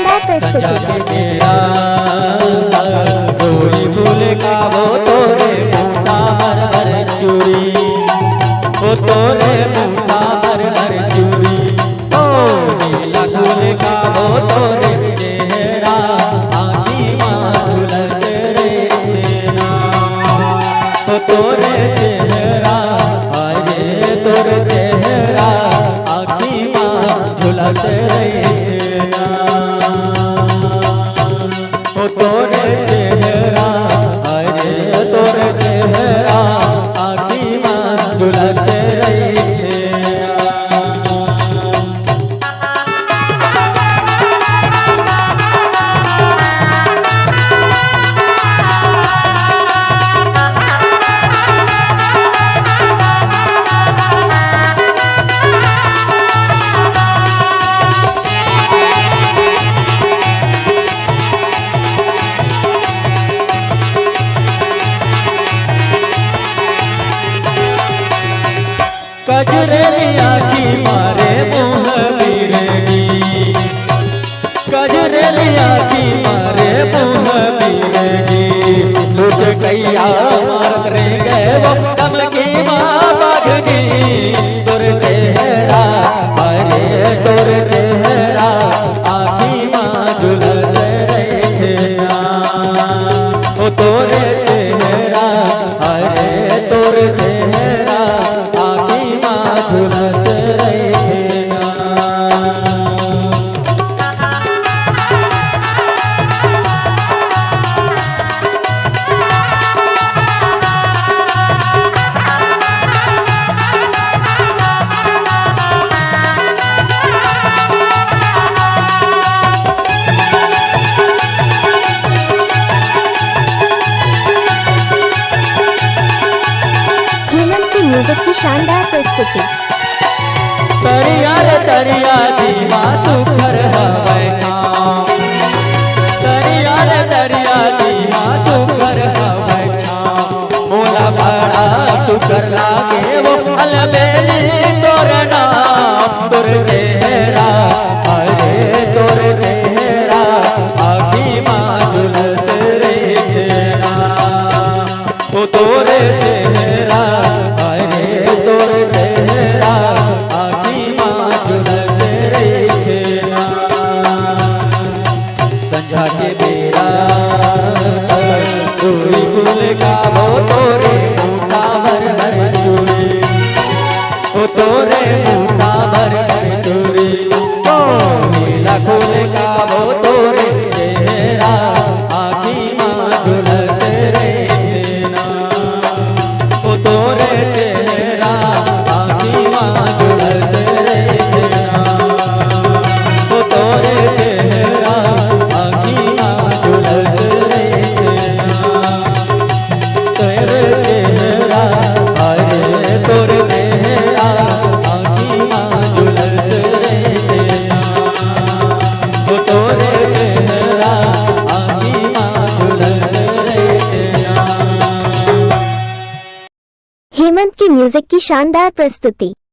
शानदार प्रस्तुति। गोरी फूल का वो तोरे मुंडा हर हर चूड़ी, वो तोरे मुंडा हर हर चूड़ी। ओ नीला फूल का वो तोरे चेहरा, आँखी माँ झुलक रे तेरा। वो तोरे चेहरा, अरे तोरे चेहरा, आँखी माँ झुलक रे तेरा। वो तोरे चेहरा, अरे तोरे चेहरा, आँखी माँ झुलक रे तेरा। कजरेरी आँखी मारे मुँह बिरगी, कजरेरी आँखी मारे मुँह बिरगी। लुच कैया मारत रे गए वो दमकी माँ बागनी। तोर चेहरा, अरे तोर चेहरा, आँखी माँ झुलक रे तेरा। ओ तोरे चेहरा, अरे तोर चेहरा, आँखी माँ झुलक रे तेरा। हेमंत की म्यूजिक की शानदार प्रस्तुति। तरिया रे तरिया दीवा सुखर हवै छाँव, तरिया रे तरिया दीवा सुखर हवै छाँव। मोला बड़ा सुखर लागे वो अलबेली तोर नाम। तोर चेहरा, अरे तोर चेहरा, आँखी माँ झुलक रे तेरा। ओ तोरे चेहरा, अरे तोर चेहरा, आँखी माँ झुलक रे तेरा। संझा के बेरा गोरी फूल का वो तोरे मुंडा हर हर चूड़ी, वो तोरे मुंडा हर हर चूड़ी। ओ नीला फूल का वो तोरे चेहरा, आँखी माँ झुलक रे तेरा। वो तोरे चेहरा, आँखी माँ झुलक रे तेरा। वो तोरे चेहरा, आँखी माँ झुलक रे तेरा। तेरे चेहरा, अरे तोरे चेहरा, आँखी माँ झुलक रे तेरा। वो तोरे चेहरा, आँखी माँ झुलक रे तेरा। हेमंत की म्यूजिक की शानदार प्रस्तुति।